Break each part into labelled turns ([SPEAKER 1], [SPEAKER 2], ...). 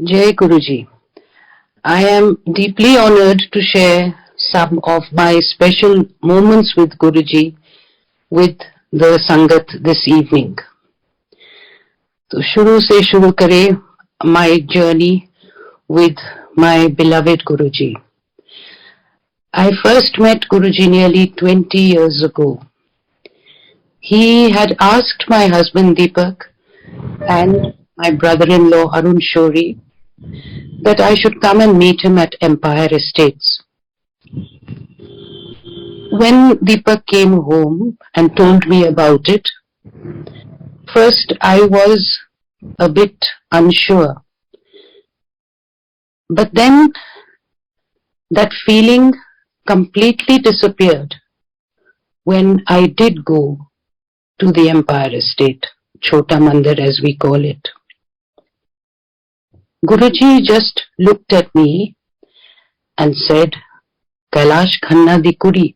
[SPEAKER 1] Jai Guruji. I am deeply honored to share some of my special moments with Guruji with the Sangat this evening. So shuru se shuru kare my journey with my beloved Guruji. I first met Guruji nearly 20 years ago. He had asked my husband Deepak and my brother-in-law Arun Shourie that I should come and meet him at Empire Estates. When Deepak came home and told me about it, first I was a bit unsure. But then that feeling completely disappeared when I did go to the Empire Estate, Chota Mandir as we call it. Guruji just looked at me and said, Kailash Khanna di Kuri.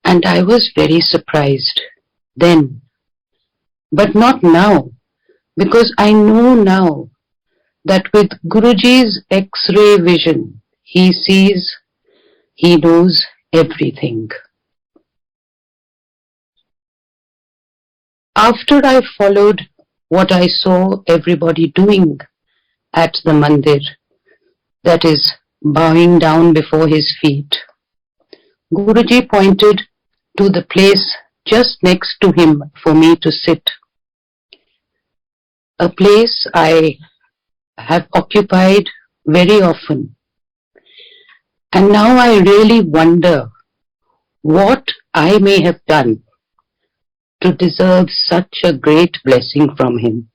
[SPEAKER 1] And I was very surprised then, but not now, because I know now that with Guruji's X-ray vision, he sees, he knows everything. After I followed what I saw everybody doing at the mandir, that is, bowing down before his feet, Guruji pointed to the place just next to him for me to sit. A place I have occupied very often. And now I really wonder what I may have done to deserve such a great blessing from him.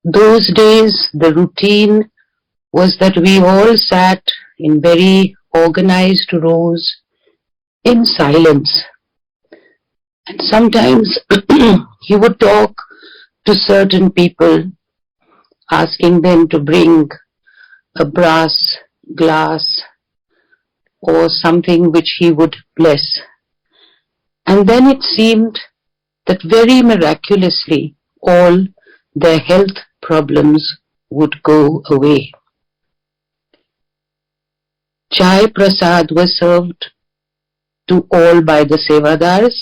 [SPEAKER 1] Those days, the routine was that we all sat in very organized rows in silence. And sometimes he would talk to certain people, asking them to bring a brass glass or something which he would bless. And then it seemed that very miraculously all their health problems would go away. Chai prasad was served to all by the sevadars,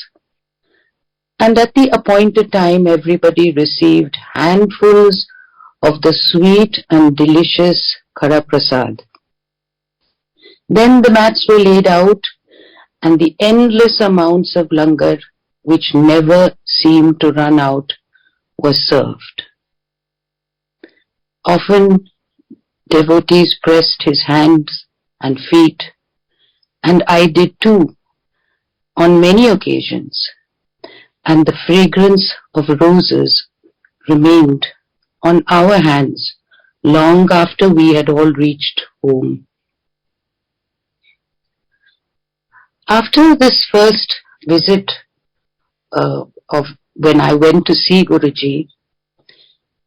[SPEAKER 1] and at the appointed time everybody received handfuls of the sweet and delicious khara prasad. Then the mats were laid out and the endless amounts of langar, which never seemed to run out, was served. Often devotees pressed his hands and feet, and I did too, on many occasions, and the fragrance of roses remained on our hands long after we had all reached home. After this first visit of when I went to see Guruji,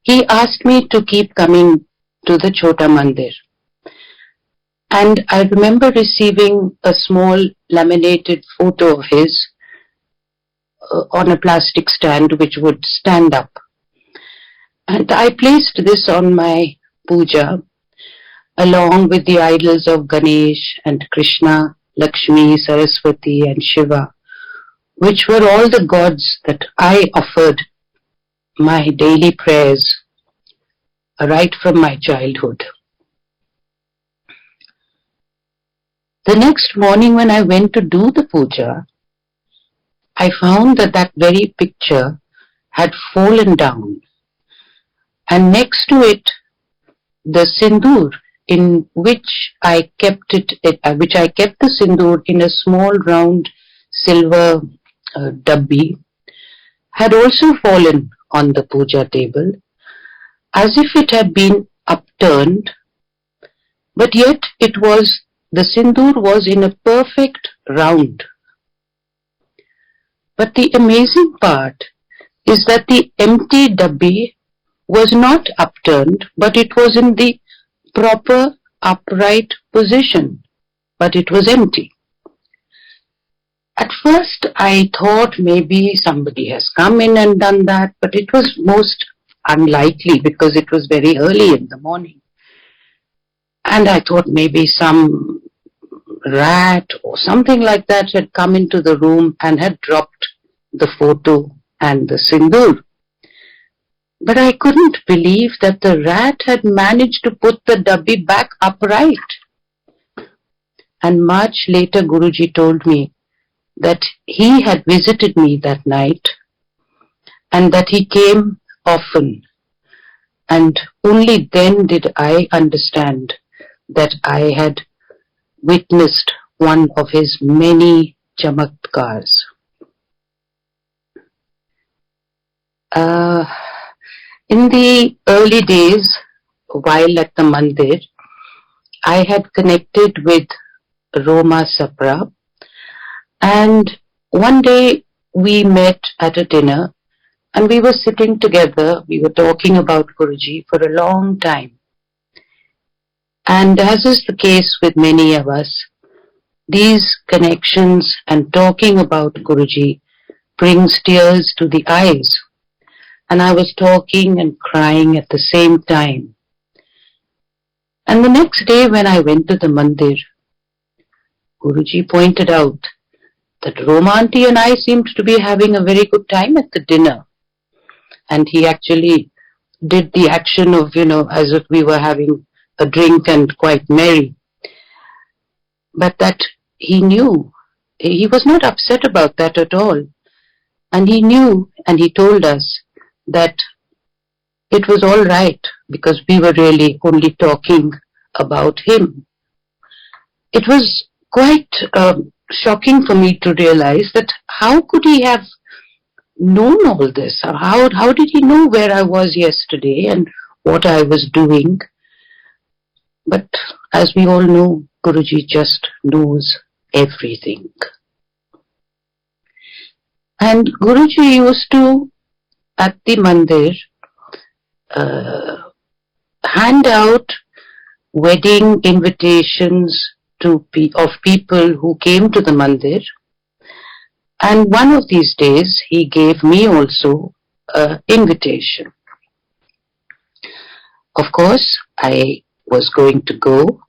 [SPEAKER 1] he asked me to keep coming to the Chota Mandir. And I remember receiving a small laminated photo of his on a plastic stand which would stand up. And I placed this on my puja along with the idols of Ganesh and Krishna, Lakshmi, Saraswati and Shiva, which were all the gods that I offered my daily prayers right from my childhood. The next morning when I went to do the puja, I found that that very picture had fallen down, and next to it, the sindoor in which I kept the sindoor in a small round silver dabbi, had also fallen on the puja table, as if it had been upturned, but yet the sindoor was in a perfect round. But the amazing part is that the empty dabbi was not upturned, but it was in the proper upright position, but it was empty. At first I thought maybe somebody has come in and done that, but it was most unlikely because it was very early in the morning. And I thought maybe some rat or something like that had come into the room and had dropped the photo and the sindoor. But I couldn't believe that the rat had managed to put the dabbi back upright. And much later Guruji told me that he had visited me that night and that he came often. And only then did I understand that I had witnessed one of his many chamatkars. In the early days, while at the mandir, I had connected with Roma Sapra, and one day we met at a dinner and we were sitting together, we were talking about Guruji for a long time. And as is the case with many of us, these connections and talking about Guruji brings tears to the eyes. And I was talking and crying at the same time. And the next day when I went to the mandir, Guruji pointed out that Roma Aunty and I seemed to be having a very good time at the dinner. And he actually did the action of, as if we were having a drink and quite merry. But that he knew, he was not upset about that at all. And he knew and he told us that it was all right because we were really only talking about him. It was quite shocking for me to realize that how could he have known all this? How did he know where I was yesterday and what I was doing? But as we all know, Guruji just knows everything. And Guruji used to, at the mandir, hand out wedding invitations of people who came to the mandir. And one of these days, he gave me also an invitation. Of course, I was going to go,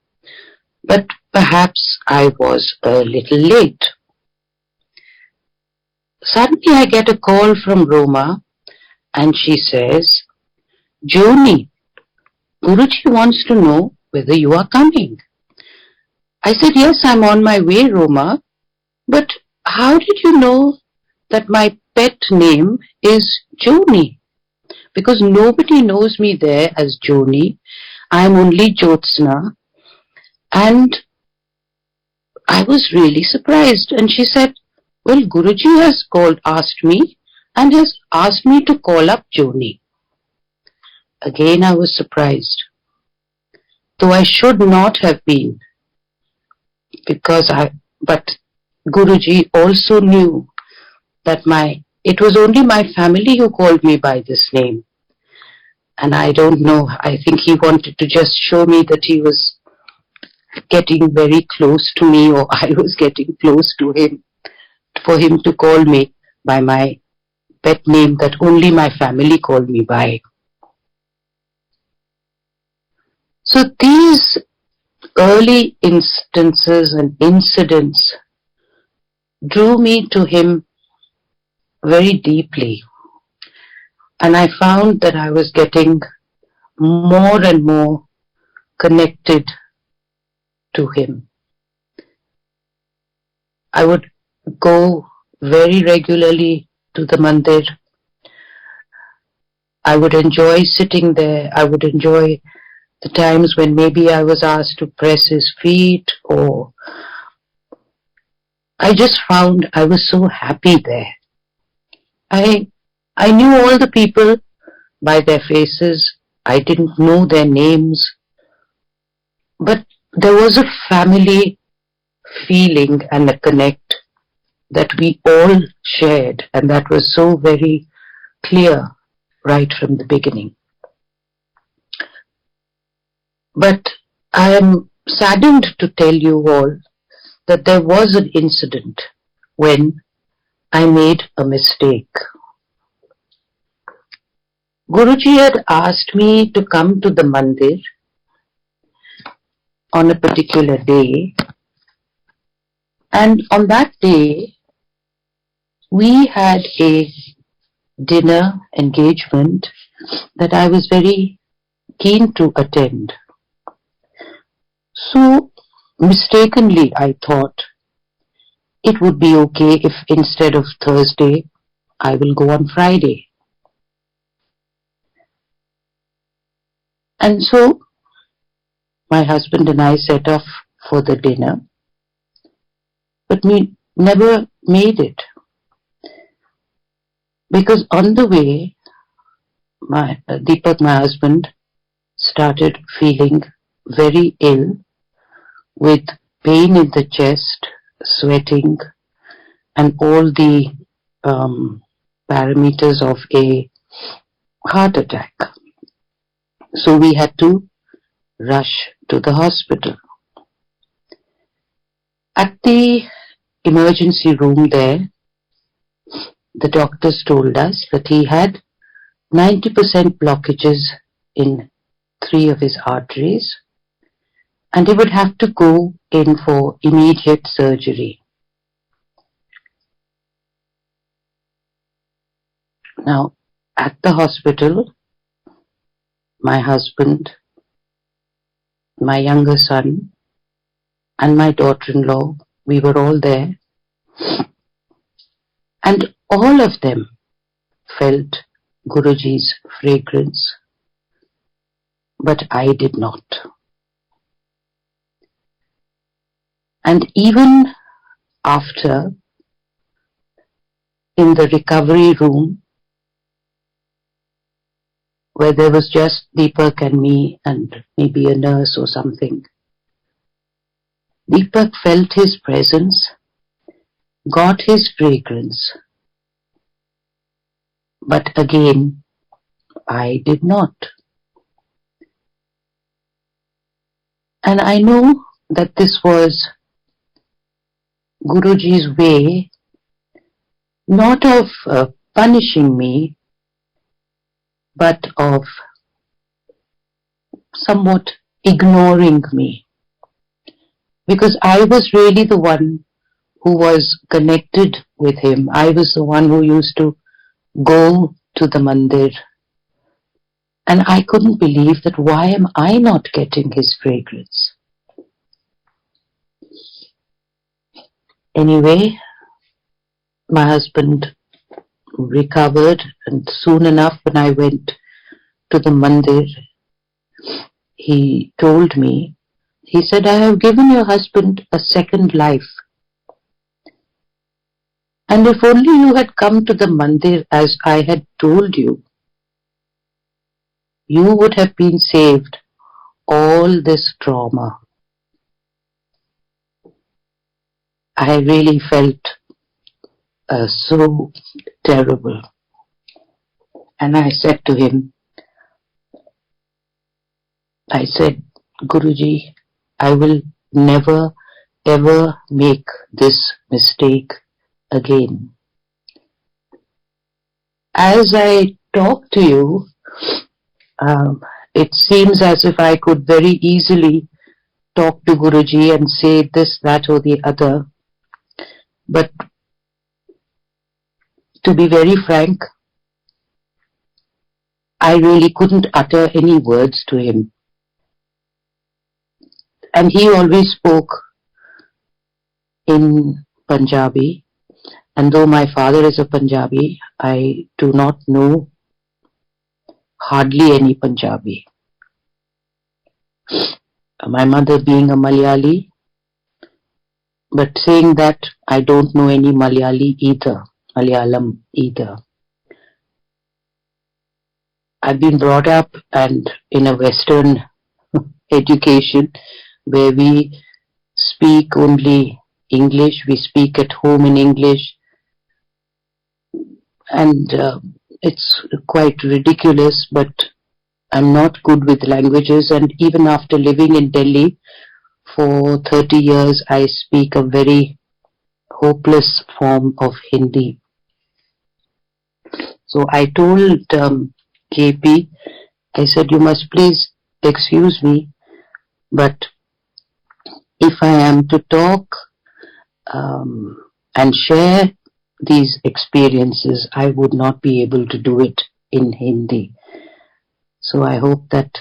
[SPEAKER 1] but perhaps I was a little late. Suddenly I get a call from Roma and she says, Joni, Guruji wants to know whether you are coming. I said, yes, I'm on my way, Roma, but how did you know that my pet name is Joni? Because nobody knows me there as Joni. I'm only Jyotsna. And I was really surprised. And she said, well, Guruji has asked me and has asked me to call up Joni. Again, I was surprised. Though I should not have been. But Guruji also knew that it was only my family who called me by this name. And I don't know, I think he wanted to just show me that he was getting very close to me or I was getting close to him, for him to call me by my pet name that only my family called me by. So these early instances and incidents drew me to him very deeply. And I found that I was getting more and more connected to him. I would go very regularly to the mandir. I would enjoy sitting there. I would enjoy the times when maybe I was asked to press his feet, or I just found I was so happy there. I knew all the people by their faces. I didn't know their names. But there was a family feeling and a connect that we all shared, and that was so very clear right from the beginning. But I am saddened to tell you all that there was an incident when I made a mistake. Guruji had asked me to come to the mandir on a particular day, and on that day we had a dinner engagement that I was very keen to attend. So mistakenly I thought it would be okay if instead of Thursday I will go on Friday. And so my husband and I set off for the dinner, but we never made it. Because on the way, Deepak, my husband, started feeling very ill with pain in the chest, sweating, and all the parameters of a heart attack. So we had to rush to the hospital. At the emergency room there, the doctors told us that he had 90% blockages in 3 of his arteries and he would have to go in for immediate surgery. Now, at the hospital, my husband, my younger son, and my daughter-in-law, we were all there. And all of them felt Guruji's fragrance, but I did not. And even after, in the recovery room, where there was just Deepak and me and maybe a nurse or something, Deepak felt his presence, got his fragrance, but again, I did not. And I know that this was Guruji's way, not of punishing me, but of somewhat ignoring me. Because I was really the one who was connected with him. I was the one who used to go to the mandir. And I couldn't believe that why am I not getting his fragrance? Anyway, my husband recovered, and soon enough when I went to the mandir, he told me, he said, I have given your husband a second life. And if only you had come to the mandir as I had told you, you would have been saved all this trauma. I really felt so terrible. And I said to him, I said, Guruji, I will never ever make this mistake again. As I talk to you, it seems as if I could very easily talk to Guruji and say this, that or the other. But to be very frank, I really couldn't utter any words to him. And he always spoke in Punjabi. And though my father is a Punjabi, I do not know hardly any Punjabi. My mother being a Malayali, but saying that, I don't know any Malayalam either. I've been brought up and in a Western education where we speak only English, we speak at home in English, and it's quite ridiculous, but I'm not good with languages, and even after living in Delhi for 30 years, I speak a very hopeless form of Hindi. So I told KP, I said, you must please excuse me, but if I am to talk and share these experiences, I would not be able to do it in Hindi. So I hope that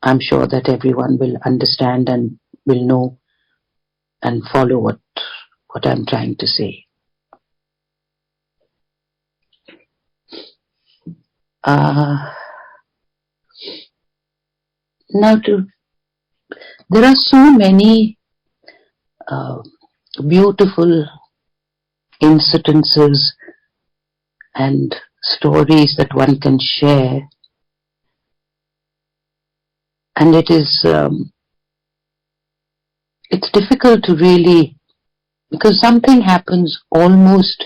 [SPEAKER 1] I'm sure that everyone will understand and will know and follow what I'm trying to say. There are so many beautiful incidences and stories that one can share, and it's difficult to really, because something happens almost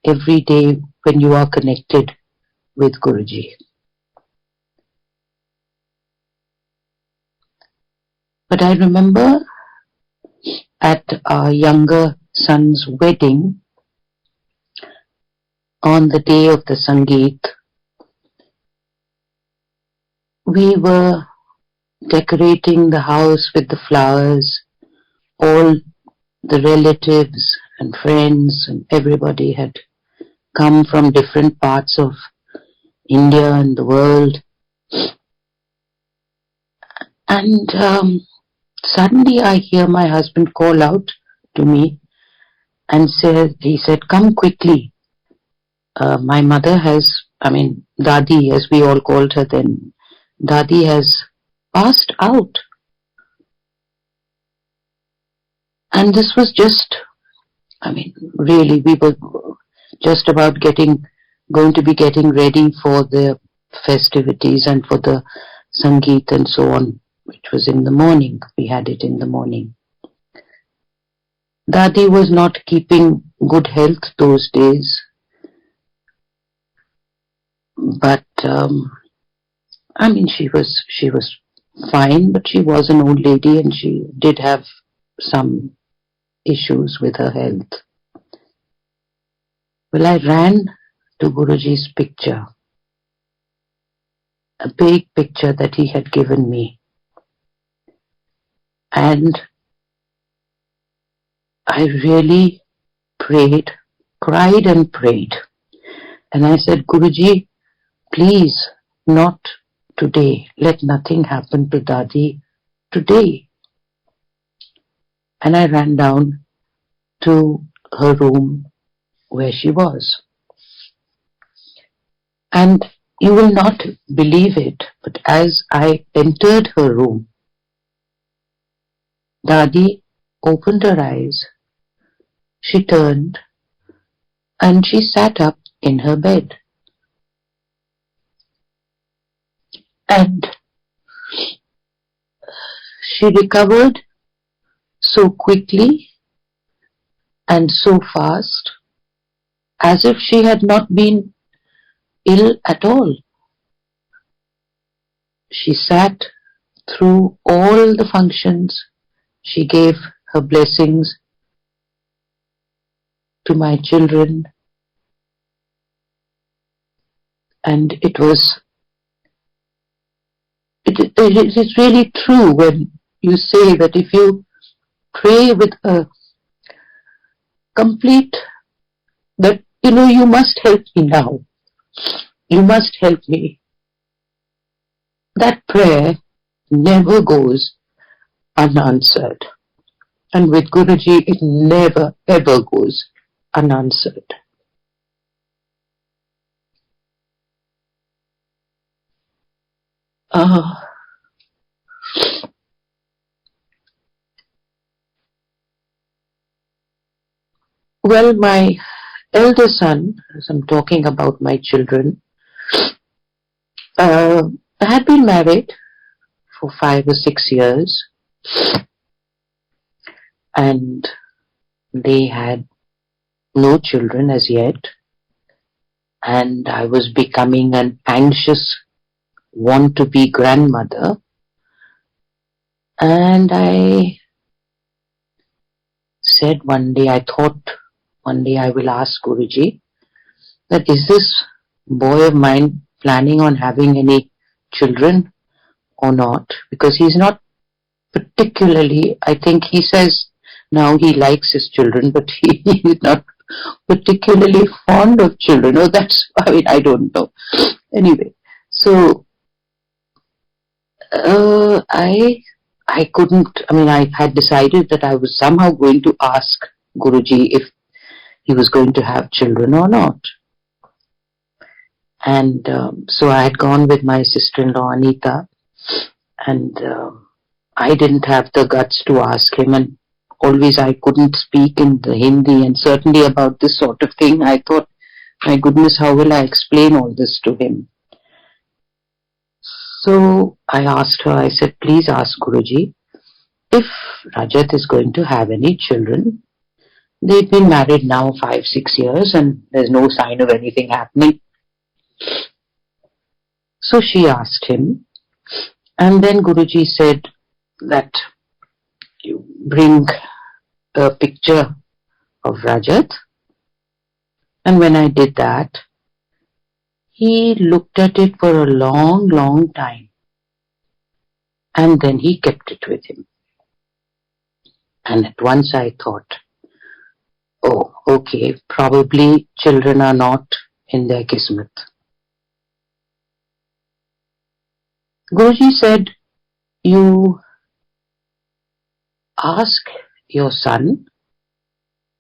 [SPEAKER 1] every day when you are connected with Guruji. But I remember at our younger son's wedding, on the day of the Sangeet, we were decorating the house with the flowers. All the relatives and friends and everybody had come from different parts of India and the world. And suddenly I hear my husband call out to me and he said, come quickly. My mother Dadi, as we all called her then, Dadi has passed out. And this was really, we were just about going to be getting ready for the festivities and for the Sangeet and so on, which was in the morning. We had it in the morning. Dadi was not keeping good health those days, but she was fine, but she was an old lady and she did have some issues with her health. Well, I ran to Guruji's picture, a big picture that he had given me, and I really cried and prayed. And I said, Guruji, please, not today. Let nothing happen to Dadi today. And I ran down to her room where she was. And you will not believe it, but as I entered her room, Dadi opened her eyes, she turned, and she sat up in her bed. And she recovered so quickly and so fast, as if she had not been ill at all. She sat through all the functions. She gave her blessings to my children. And it is really true when you say that if you pray with a complete, that, you must help me now. You must help me. That prayer never goes unanswered. And with Guruji, it never ever goes unanswered. Well, my elder son, as I'm talking about my children, had been married for 5 or 6 years, and they had no children as yet, and I was becoming an anxious want-to-be grandmother, and I said one day, I thought one day I will ask Guruji that is this boy of mine planning on having any children or not? Because he's not particularly, I think he says now he likes his children, but he is not particularly fond of children. Oh, that's, I don't know. Anyway, so I couldn't, I had decided that I was somehow going to ask Guruji if he was going to have children or not. And so I had gone with my sister-in-law Anita, and I didn't have the guts to ask him, and always I couldn't speak in the Hindi, and certainly about this sort of thing I thought, my goodness, how will I explain all this to him? So I asked her, I said, please ask Guruji if Rajat is going to have any children. They've been married now 5-6 years and there's no sign of anything happening. So she asked him, and then Guruji said that you bring a picture of Rajat. And when I did that, he looked at it for a long, long time. And then he kept it with him. And at once I thought, oh, okay, probably children are not in their kismet. Guruji said, you ask your son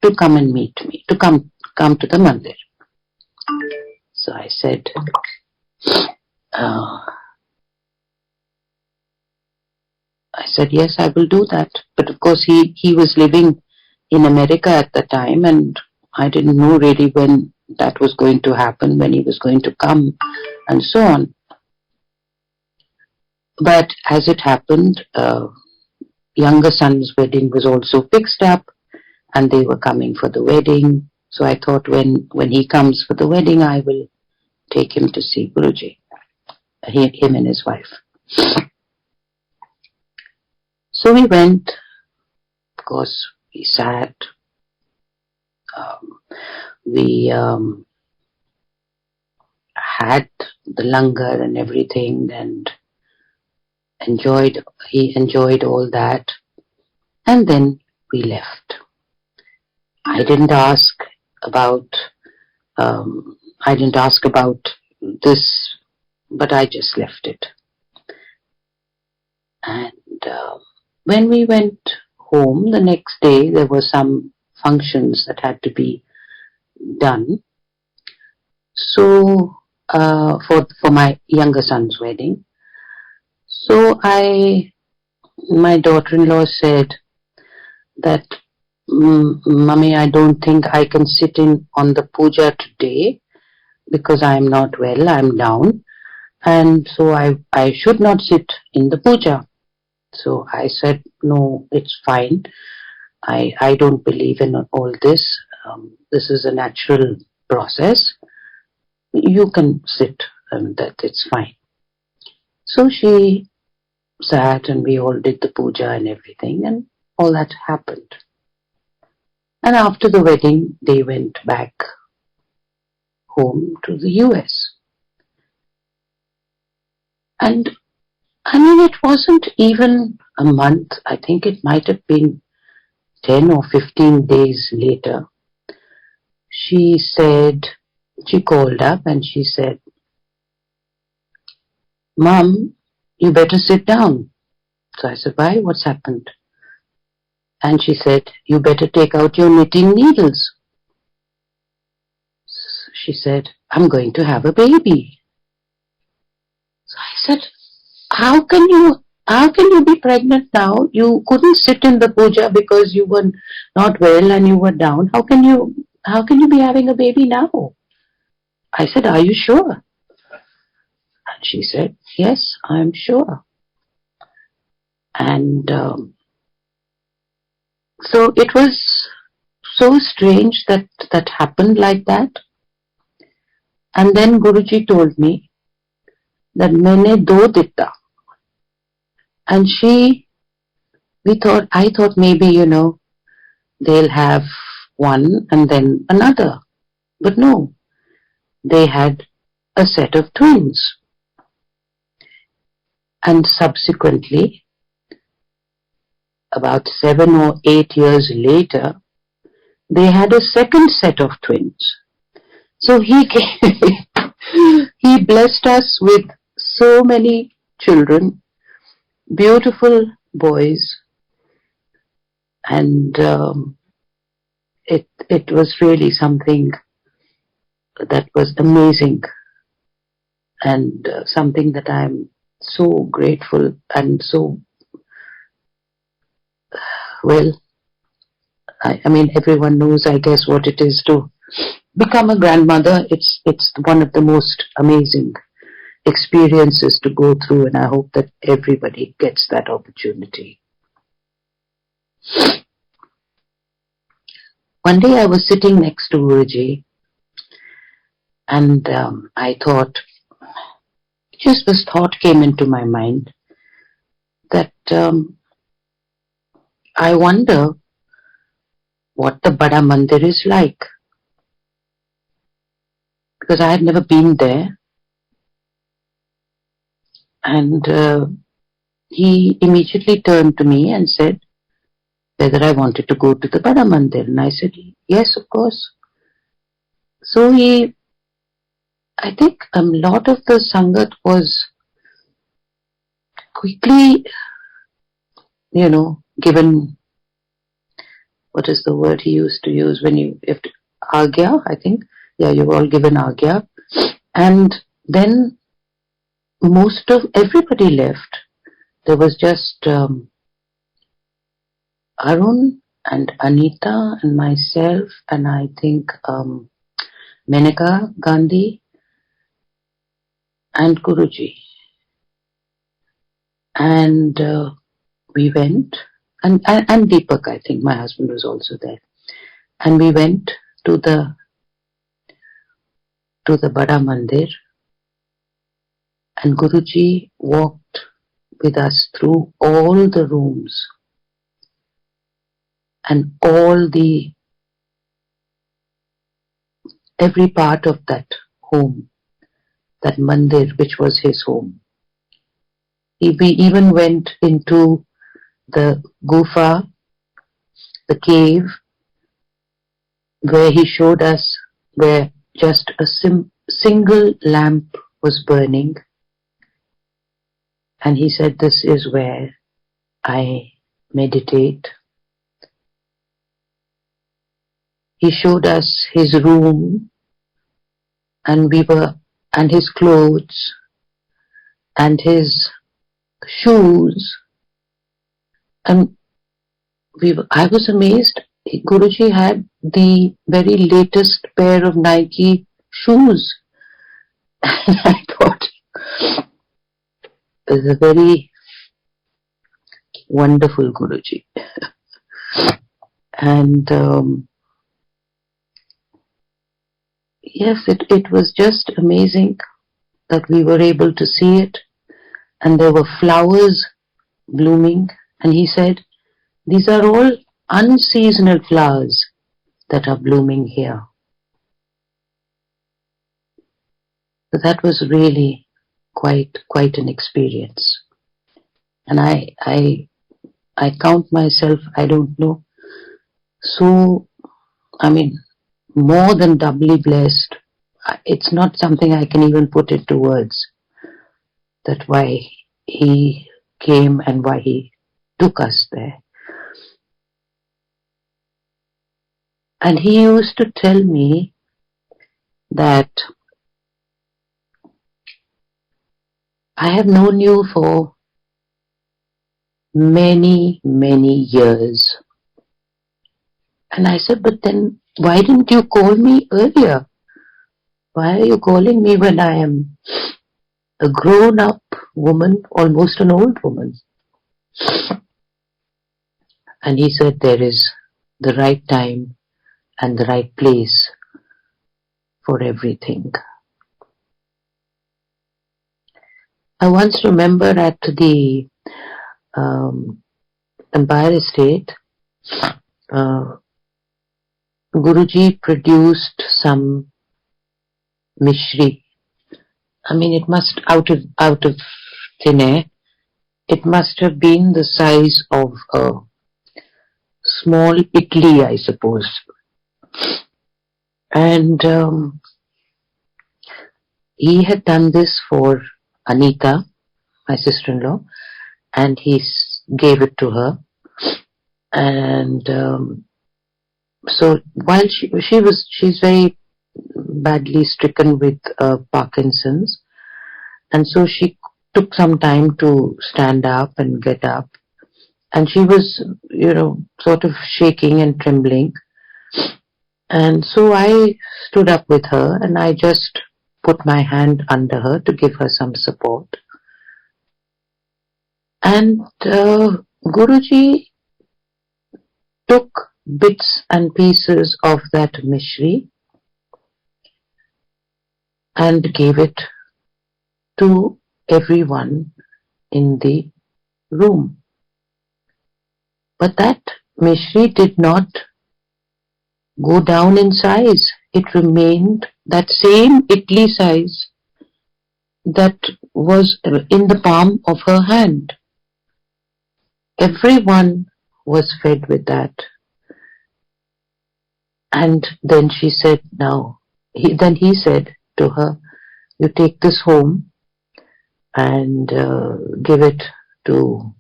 [SPEAKER 1] to come and meet me, to come to the mandir. So I said, yes, I will do that. But of course he was living in America at the time, and I didn't know really when that was going to happen, when he was going to come, and so on. But as it happened, younger son's wedding was also fixed up, and they were coming for the wedding. So I thought when he comes for the wedding, I will take him to see Guruji, him and his wife. So we went. Of course, we sat. We had the langar and everything, and he enjoyed all that, and then we left. I didn't ask about this, but I just left it. And when we went home the next day, there were some functions that had to be done. So for my younger son's wedding. So my daughter-in-law said that, Mummy, I don't think I can sit in on the puja today because I'm not well, I'm down, and so I should not sit in the puja. So I said, no, it's fine. I don't believe in all this. This is a natural process. You can sit, and that it's fine. So she sat, and we all did the puja and everything, and all that happened. And after the wedding, they went back home to the US. And it wasn't even a month. I think it might have been 10 or 15 days later. She called up and she said, Mom, you better sit down. So I said, why? What's happened? And she said, you better take out your knitting needles. She said, I'm going to have a baby. So I said, how can you be pregnant now? You couldn't sit in the puja because you were not well and you were down. How can you be having a baby now? I said, are you sure? And she said, yes, I'm sure. And so it was so strange that happened like that. And then Guruji told me that maine do ditta. And I thought maybe, they'll have one and then another. But no, they had a set of twins. And subsequently, about 7 or 8 years later, they had a second set of twins. So he he blessed us with so many children, beautiful boys, and it was really something that was amazing, and something that I'm so grateful and so, well, I mean, everyone knows, I guess, what it is to become a grandmother. It's one of the most amazing experiences to go through, and I hope that everybody gets that opportunity. One day I was sitting next to Guruji, and I thought, just this thought came into my mind that I wonder what the Bada Mandir is like, because I had never been there. And he immediately turned to me and said whether I wanted to go to the Bada Mandir, and I said yes, of course. So I think a lot of the Sangat was quickly, given, what is the word he used to use when you have to, Agya, I think. Yeah, you were all given Agya. And then most of everybody left. There was just Arun and Anita and myself, and I think Menaka Gandhi and Guruji. And we went, and Deepak, I think, my husband was also there. And we went to the Bada Mandir, and Guruji walked with us through all the rooms and every part of that home, that mandir, which was his home. We even went into the gufa, the cave, where he showed us where just a single lamp was burning. And he said, this is where I meditate. He showed us his room, and his clothes, and his shoes. And I was amazed. Guruji had the very latest pair of Nike shoes. And I thought, it was a very wonderful Guruji. And yes, it was just amazing that we were able to see it. And there were flowers blooming. And he said, these are all unseasonal flowers that are blooming here. So that was really quite an experience. And I count myself, I don't know, so, I mean, more than doubly blessed. It's not something I can even put into words, that why he came and why he took us there. And he used to tell me that I have known you for many years. And I said, but then why didn't you call me earlier? Why are you calling me when I am a grown-up woman, almost an old woman? And he said, there is the right time and the right place for everything. I once remember at the Empire Estate, Guruji produced some mishri. I mean, it must out of thin air. It must have been the size of a small Italy, I suppose. And he had done this for Anita, my sister-in-law, and he gave it to her. And so while she's very badly stricken with Parkinson's, and so she took some time to stand up and get up, and she was, sort of shaking and trembling. And so I stood up with her and I just put my hand under her to give her some support. And Guruji took bits and pieces of that mishri and gave it to everyone in the room. But that mishri did not go down in size. It remained that same Italy size that was in the palm of her hand. Everyone was fed with that. And then she said, then he said to her, you take this home and give it to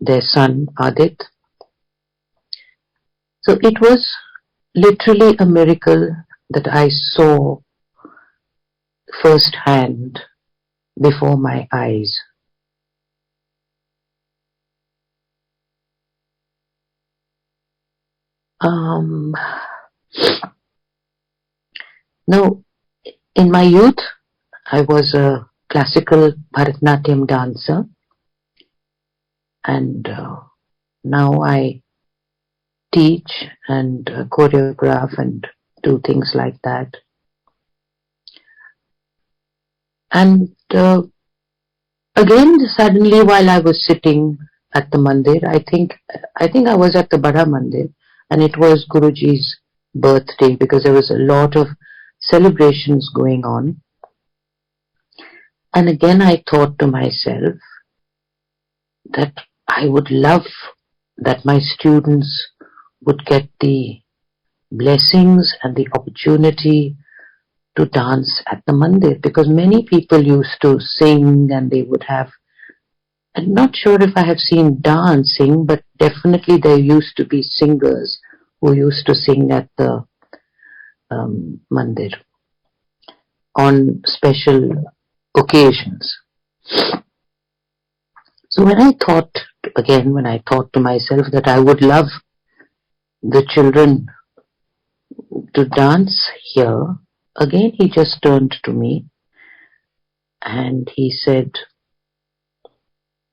[SPEAKER 1] their son, Adit. So it was literally a miracle that I saw firsthand before my eyes. Now, in my youth, I was a classical Bharatanatyam dancer, and now I teach and choreograph and do things like that. And again, suddenly, while I was sitting at the mandir, I think I was at the Bada Mandir, and it was Guruji's birthday because there was a lot of celebrations going on. And again, I thought to myself that I would love that my students would get the blessings and the opportunity to dance at the mandir, because many people used to sing and they would have, I'm not sure if I have seen dancing, but definitely there used to be singers who used to sing at the mandir on special occasions. So when I thought to myself that I would love the children to dance here, again he just turned to me and he said,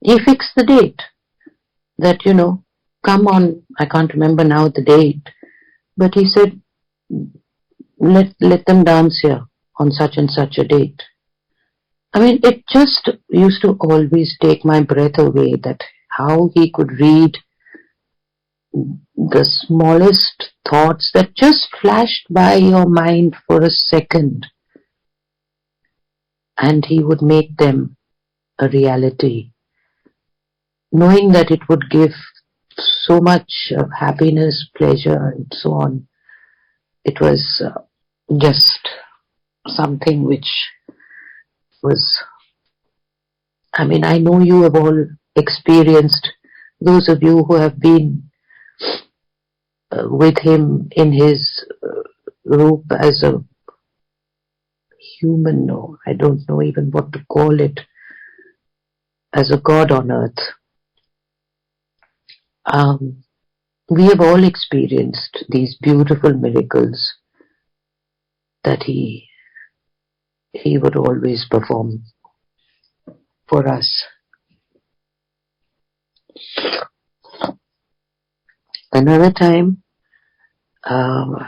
[SPEAKER 1] he fixed the date that, come on, I can't remember now the date, but he said, let them dance here on such and such a date. I mean, it just used to always take my breath away that how he could read the smallest thoughts that just flashed by your mind for a second, and he would make them a reality, knowing that it would give so much happiness, pleasure, and so on. It was just something which was, I mean, I know you have all experienced, those of you who have been with him in his roop as a human, or I don't know even what to call it, as a God on earth. We have all experienced these beautiful miracles that he would always perform for us. Another time, I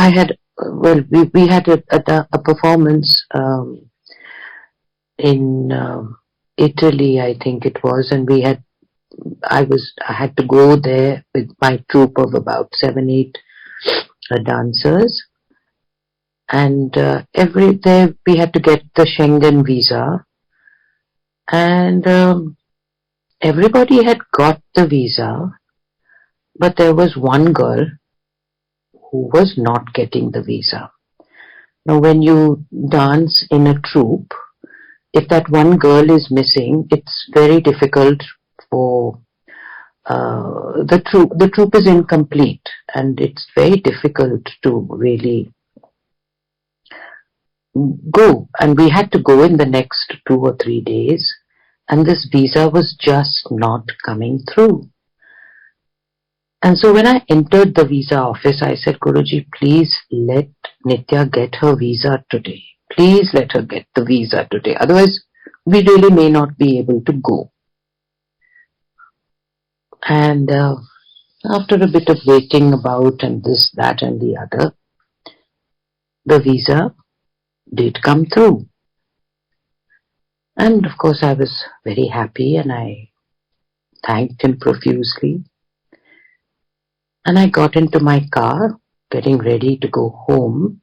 [SPEAKER 1] had, we had a performance in Italy, I think it was, and we had I had to go there with my troupe of about 7, 8 dancers, and every day we had to get the Schengen visa, and everybody had got the visa, but there was one girl who was not getting the visa. Now, when you dance in a troupe, if that one girl is missing, it's very difficult for the troop. The troop is incomplete, and it's very difficult to really go. And we had to go in the next 2 or 3 days, and this visa was just not coming through. And so when I entered the visa office, I said, Guruji, please let Nitya get her visa today. Please let her get the visa today. Otherwise, we really may not be able to go. And after a bit of waiting about and this, that and the other, the visa did come through. And of course I was very happy and I thanked him profusely. And I got into my car, getting ready to go home.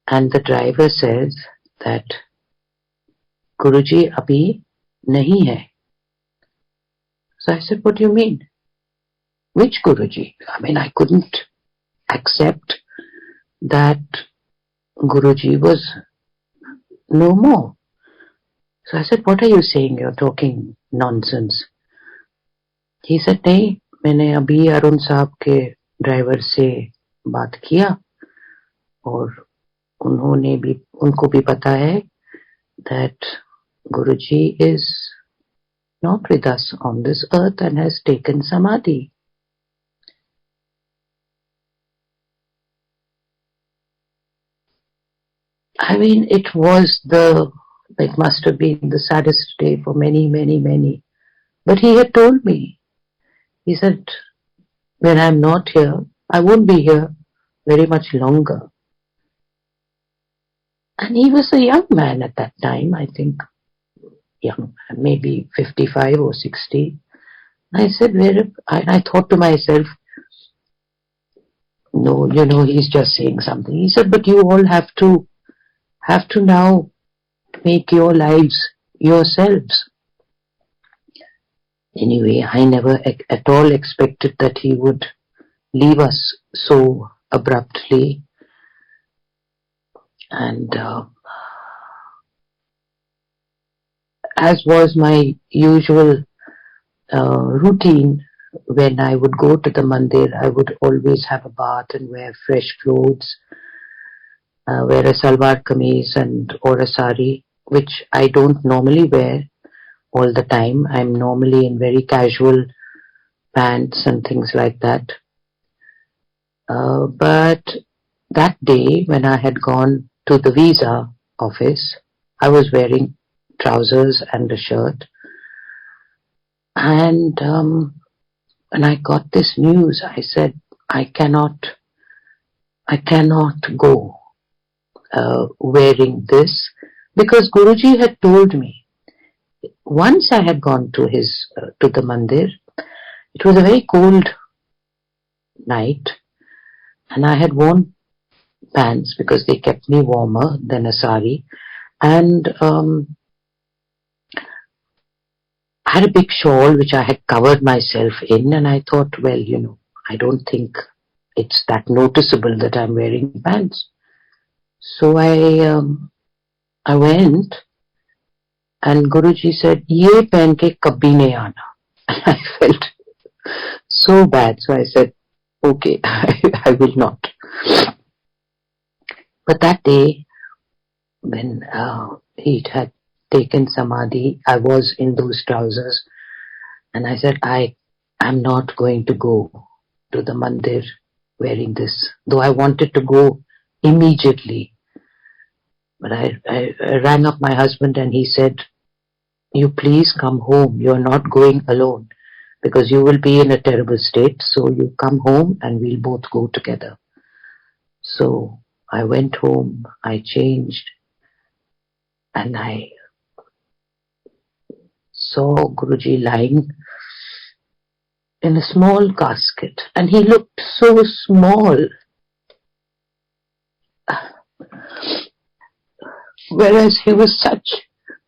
[SPEAKER 1] And the driver says that, Guruji, abhi nahi hai. So I said, what do you mean? Which Guruji? I mean, I couldn't accept that Guruji was no more. So I said, what are you saying? You're talking nonsense. He said, नहीं, मैंने अभी अरुण साहब के driver से बात किया और उनको भी पता है that Guruji is not with us on this earth and has taken samadhi. I mean, it must have been the saddest day for many, many, many. But he had told me, he said, when I'm not here, I won't be here very much longer. And he was a young man at that time, I think, young, maybe 55 or 60. I said, I thought to myself, no, he's just saying something. He said, but you all have to now make your lives yourselves. Anyway, I never at all expected that he would leave us so abruptly. And as was my usual routine, when I would go to the mandir, I would always have a bath and wear fresh clothes, wear a salwar kameez or a sari, which I don't normally wear all the time. I'm normally in very casual pants and things like that. But that day, when I had gone to the visa office, I was wearing trousers and a shirt. And when I got this news, I said, I cannot go wearing this, because Guruji had told me. Once I had gone to the mandir. It was a very cold night, and I had worn pants because they kept me warmer than a sari, and I had a big shawl which I had covered myself in, and I thought, well, I don't think it's that noticeable that I'm wearing pants. So I went, and Guruji said, "Ye pehen ke kabhi nahi aana." And I felt so bad. So I said, okay, I will not. But that day, when he had taken samadhi, I was in those trousers, and I said, I'm not going to go to the mandir wearing this, though I wanted to go immediately. But I rang up my husband and he said, you please come home. You're not going alone because you will be in a terrible state. So you come home and we'll both go together. So I went home, I changed, and I saw Guruji lying in a small casket, and he looked so small, whereas he was such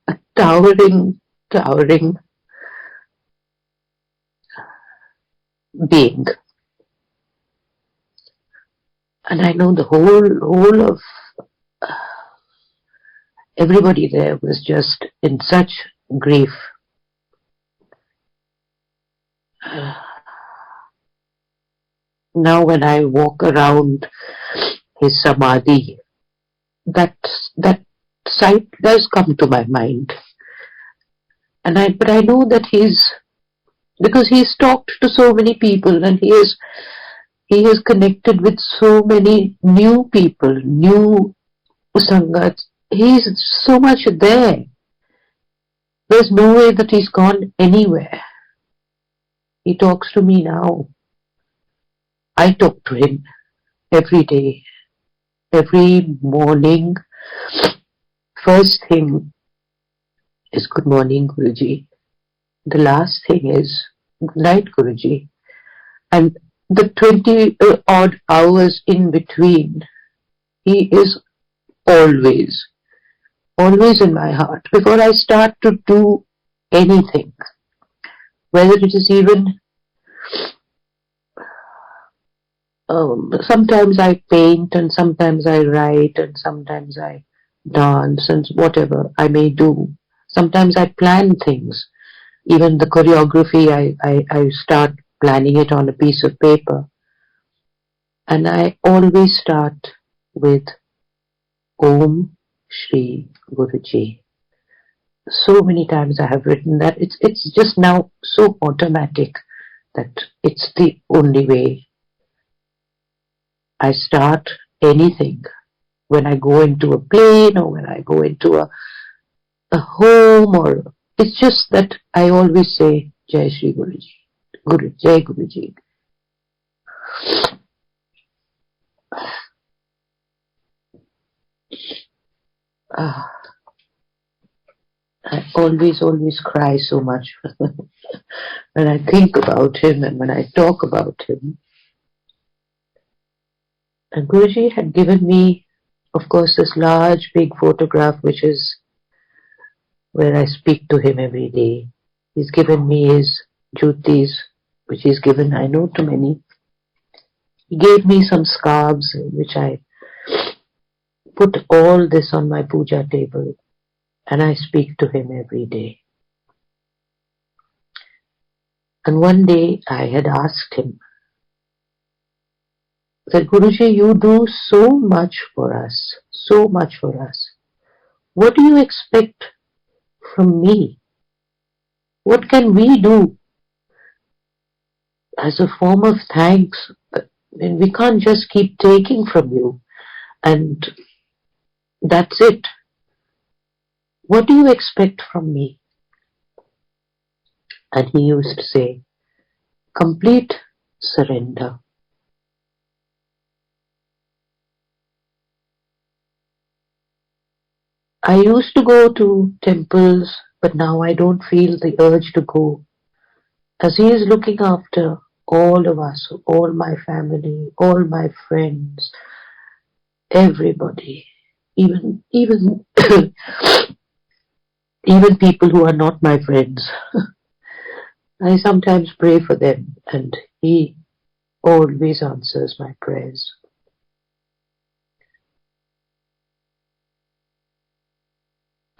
[SPEAKER 1] a towering being. And I know the whole of everybody there was just in such grief. Now when I walk around his samadhi, that sight does come to my mind. But I know that because he's talked to so many people, and he has connected with so many new people, new Sangats. He's so much there. There's no way that he's gone anywhere. He talks to me now. I talk to him every day, every morning. First thing is good morning, Guruji. The last thing is good night, Guruji. And the 20 odd hours in between, he is always in my heart. Before I start to do anything, whether it is even, sometimes I paint, and sometimes I write, and sometimes I dance, and whatever I may do. Sometimes I plan things. Even the choreography, I start planning it on a piece of paper. And I always start with Om Shri Guruji. So many times I have written that. It's just now so automatic that it's the only way I start anything. When I go into a plane, or when I go into a home, or it's just that I always say Jai Shri Guruji, Jai Guruji. I always cry so much when I think about him and when I talk about him. And Guruji had given me, of course, this large, big photograph, which is where I speak to him every day. He's given me his Jyotis, which he's given, I know, to many. He gave me some scarves, which I put all this on my puja table, and I speak to him every day. And one day I had asked him, that Guruji, you do so much for us, so much for us. What do you expect from me? What can we do as a form of thanks? And we can't just keep taking from you and that's it. What do you expect from me? And he used to say, complete surrender. I used to go to temples, but now I don't feel the urge to go, as he is looking after all of us, all my family, all my friends, everybody, even even people who are not my friends. I sometimes pray for them, and he always answers my prayers.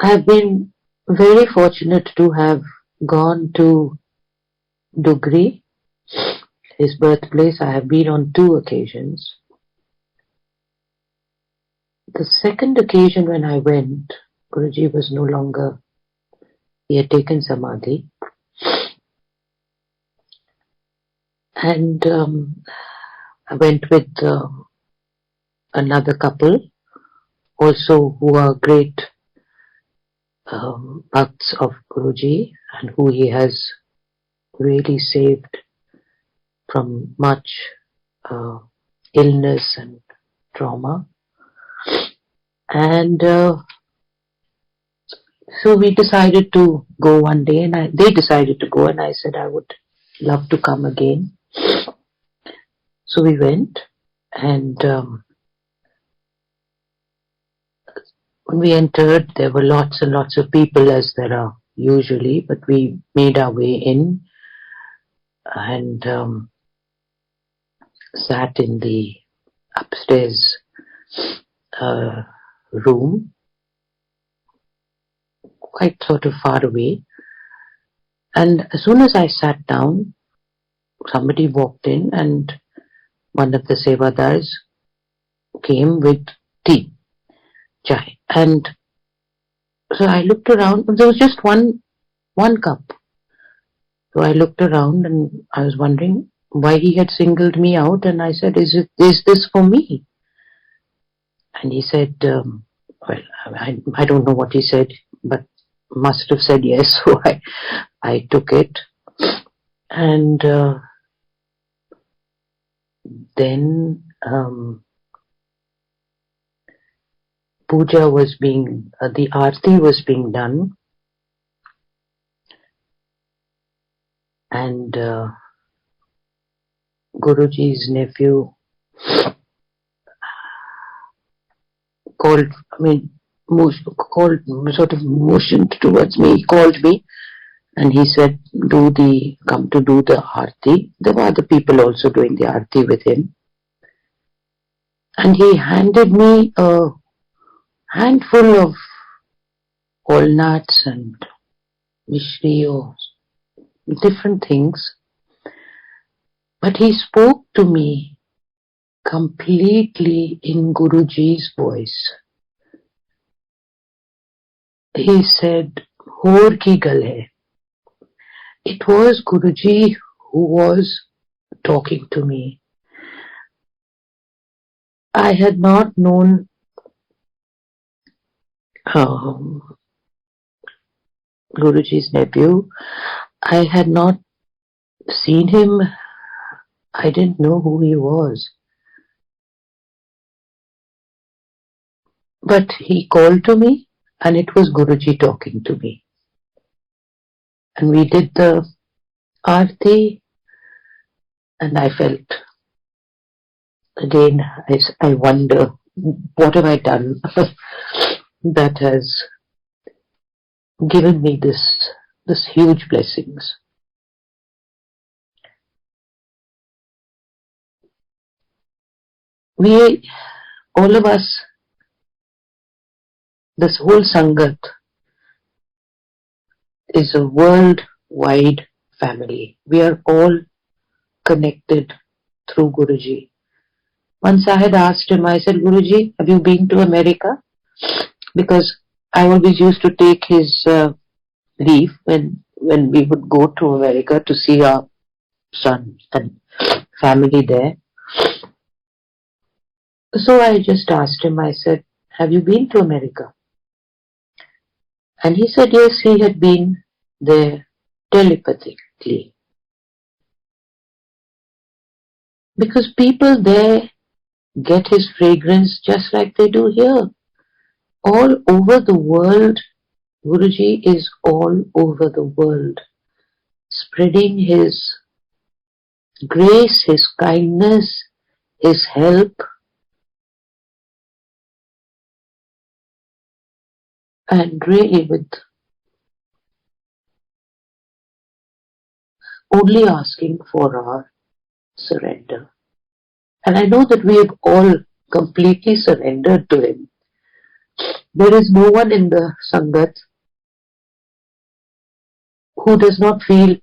[SPEAKER 1] I've been very fortunate to have gone to Dugri, his birthplace. I have been on 2 occasions. The second occasion when I went, Guruji was no longer, he had taken Samadhi. And I went with another couple, also who are great bhakts of Guruji, and who he has really saved from much illness and trauma. And so we decided to go one day, and they decided to go, and I said I would love to come again. So we went, and when we entered, there were lots and lots of people, as there are usually, but we made our way in and sat in the upstairs room, quite sort of far away. And as soon as I sat down, somebody walked in, and one of the sevadars came with tea, chai. And so I looked around, and there was just one cup. So I looked around, and I was wondering why he had singled me out, and I said, is this for me? And he said, well, I don't know what he said, but must have said yes. So I took it, and then puja was being, the aarti was being done, and Guruji's nephew called, sort of motioned towards me. He called me, and he said, come to do the aarti. There were other people also doing the aarti with him. And he handed me a handful of walnuts and mishri or different things. But he spoke to me completely in Guruji's voice. He said, "Hor ki gal hai." It was Guruji who was talking to me. I had not known Guruji's nephew. I had not seen him. I didn't know who he was. But he called to me, and it was Guruji talking to me. And we did the aarti, and I felt, again, I wonder, what have I done that has given me this huge blessings? We, all of us, this whole Sangat is a worldwide family. We are all connected through Guruji. Once I had asked him, I said, "Guruji, have you been to America?" Because I always used to take his leave when we would go to America to see our son and family there. So I just asked him, I said, "Have you been to America?" And he said, yes, he had been there telepathically. Because people there get his fragrance just like they do here. All over the world, Guruji is all over the world, spreading his grace, his kindness, his help, and really with only asking for our surrender. And I know that we have all completely surrendered to him. There is no one in the Sangat who does not feel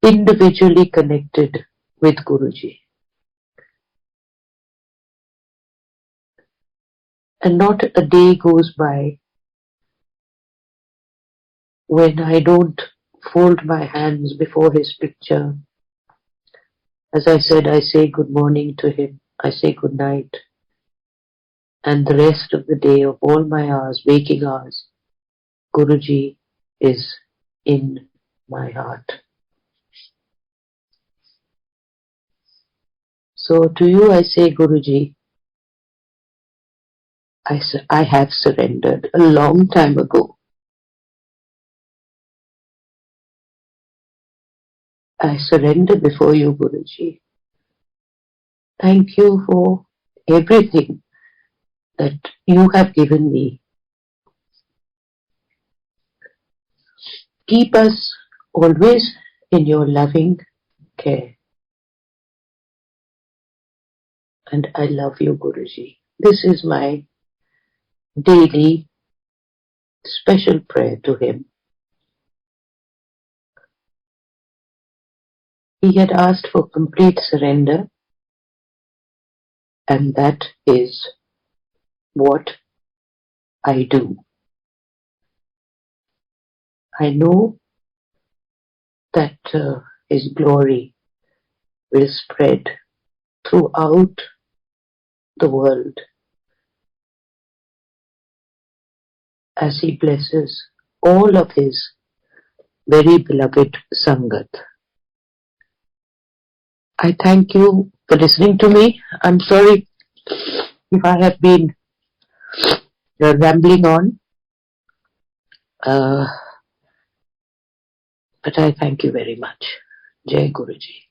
[SPEAKER 1] individually connected with Guruji. And not a day goes by when I don't fold my hands before his picture. As I said, I say good morning to him, I say good night, and the rest of the day, of all my hours, waking hours, Guruji is in my heart. So to you I say, Guruji, I have surrendered a long time ago. I surrender before you, Guruji. Thank you for everything that you have given me. Keep us always in your loving care. And I love you, Guruji. This is my daily special prayer to him. He had asked for complete surrender, and that is what I do. I know that his glory will spread throughout the world as he blesses all of his very beloved Sangat. I thank you for listening to me. I'm sorry if I have been rambling on, but I thank you very much. Jai Guruji.